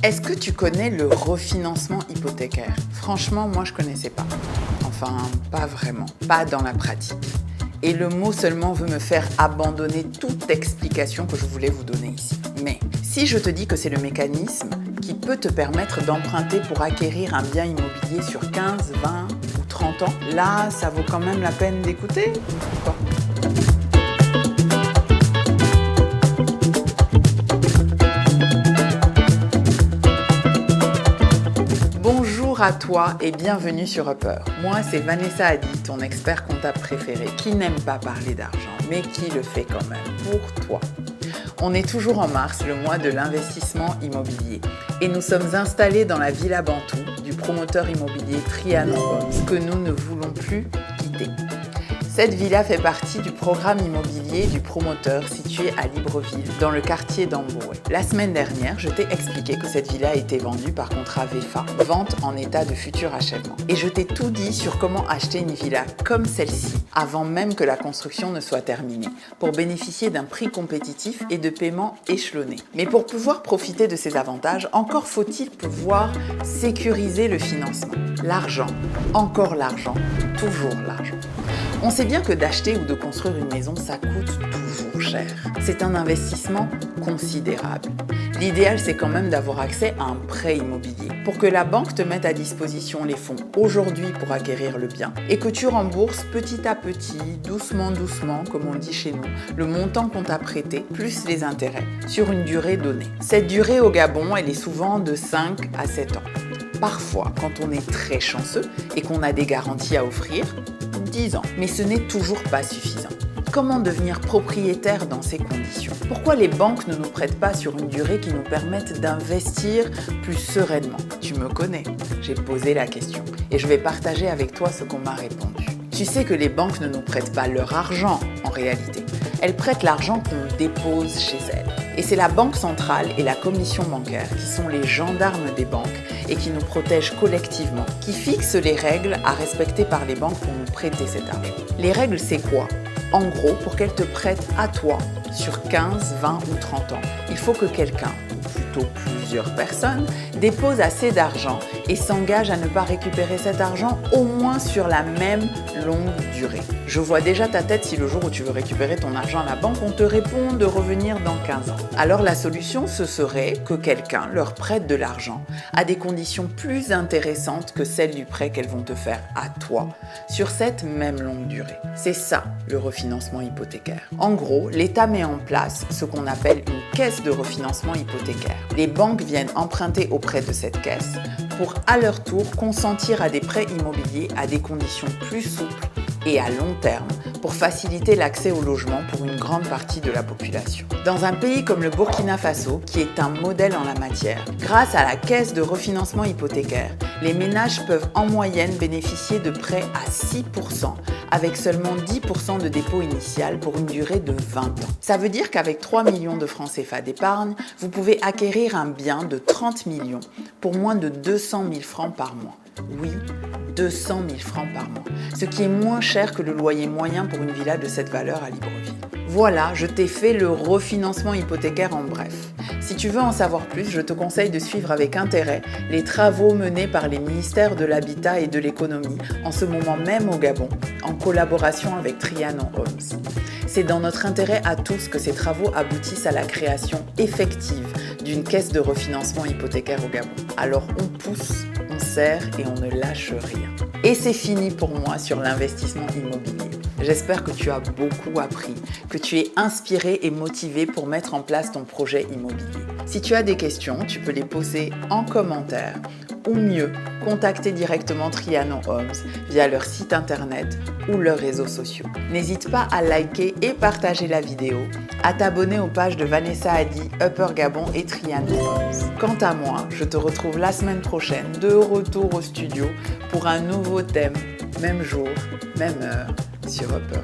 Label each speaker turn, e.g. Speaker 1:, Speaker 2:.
Speaker 1: Est-ce que tu connais le refinancement hypothécaire? Franchement, moi je connaissais pas. Enfin, pas vraiment, pas dans la pratique. Et le mot seulement veut me faire abandonner toute explication que je voulais vous donner ici. Mais si je te dis que c'est le mécanisme qui peut te permettre d'emprunter pour acquérir un bien immobilier sur 15, 20 ou 30 ans, là, ça vaut quand même la peine d'écouter ou pas? Bonjour à toi et bienvenue sur Upper. Moi, c'est Vanessa Adi, ton expert comptable préféré, qui n'aime pas parler d'argent, mais qui le fait quand même pour toi. On est toujours en mars, le mois de l'investissement immobilier, et nous sommes installés dans la Villa Bantou du promoteur immobilier Trianon Homes, que nous ne voulons plus quitter. Cette villa fait partie du programme immobilier du promoteur situé à Libreville, dans le quartier d'Amboué. La semaine dernière, je t'ai expliqué que cette villa a été vendue par contrat VEFA, vente en état de futur achèvement. Et je t'ai tout dit sur comment acheter une villa comme celle-ci, avant même que la construction ne soit terminée, pour bénéficier d'un prix compétitif et de paiement échelonné. Mais pour pouvoir profiter de ces avantages, encore faut-il pouvoir sécuriser le financement. L'argent, encore l'argent, toujours l'argent. On sait bien que d'acheter ou de construire une maison, ça coûte toujours cher. C'est un investissement considérable. L'idéal, c'est quand même d'avoir accès à un prêt immobilier pour que la banque te mette à disposition les fonds aujourd'hui pour acquérir le bien et que tu rembourses petit à petit, doucement, comme on dit chez nous, le montant qu'on t'a prêté plus les intérêts sur une durée donnée. Cette durée au Gabon, elle est souvent de 5 à 7 ans. Parfois, quand on est très chanceux et qu'on a des garanties à offrir, 10 ans. Mais ce n'est toujours pas suffisant. Comment devenir propriétaire dans ces conditions? Pourquoi les banques ne nous prêtent pas sur une durée qui nous permette d'investir plus sereinement? Tu me connais, j'ai posé la question et je vais partager avec toi ce qu'on m'a répondu. Tu sais que les banques ne nous prêtent pas leur argent en réalité. Elles prêtent l'argent qu'on dépose chez elles. Et c'est la Banque centrale et la commission bancaire qui sont les gendarmes des banques et qui nous protègent collectivement, qui fixent les règles à respecter par les banques pour nous prêter cet argent. Les règles, c'est quoi? En gros, pour qu'elles te prêtent à toi sur 15, 20 ou 30 ans, il faut que quelqu'un, ou plutôt plusieurs personnes, dépose assez d'argent et s'engage à ne pas récupérer cet argent au moins sur la même longue durée. Je vois déjà ta tête si le jour où tu veux récupérer ton argent à la banque, on te répond de revenir dans 15 ans. Alors la solution, ce serait que quelqu'un leur prête de l'argent à des conditions plus intéressantes que celles du prêt qu'elles vont te faire à toi sur cette même longue durée. C'est ça le refinancement hypothécaire. En gros, l'État met en place ce qu'on appelle une caisse de refinancement hypothécaire. Les banques viennent emprunter auprès de cette caisse pour à leur tour consentir à des prêts immobiliers à des conditions plus souples et à long terme pour faciliter l'accès au logement pour une grande partie de la population. Dans un pays comme le Burkina Faso, qui est un modèle en la matière, grâce à la caisse de refinancement hypothécaire, les ménages peuvent en moyenne bénéficier de prêts à 6% avec seulement 10% de dépôt initial pour une durée de 20 ans. Ça veut dire qu'avec 3 millions de francs CFA d'épargne, vous pouvez acquérir un bien de 30 millions pour moins de 200 000 francs par mois. Oui, 200 000 francs par mois, ce qui est moins cher que le loyer moyen pour une villa de cette valeur à Libreville. Voilà, je t'ai fait le refinancement hypothécaire en bref. Si tu veux en savoir plus, je te conseille de suivre avec intérêt les travaux menés par les ministères de l'Habitat et de l'Économie en ce moment même au Gabon, en collaboration avec Trianon Homes. C'est dans notre intérêt à tous que ces travaux aboutissent à la création effective d'une caisse de refinancement hypothécaire au Gabon. Alors on pousse, on serre et on ne lâche rien. Et c'est fini pour moi sur l'investissement immobilier. J'espère que tu as beaucoup appris, que tu es inspiré et motivé pour mettre en place ton projet immobilier. Si tu as des questions, tu peux les poser en commentaire ou mieux, contacter directement Trianon Homes via leur site internet ou leurs réseaux sociaux. N'hésite pas à liker et partager la vidéo, à t'abonner aux pages de Vanessa Adi, Upper Gabon et Trianon Homes. Quant à moi, je te retrouve la semaine prochaine de retour au studio pour un nouveau thème, même jour, même heure, sur Upper.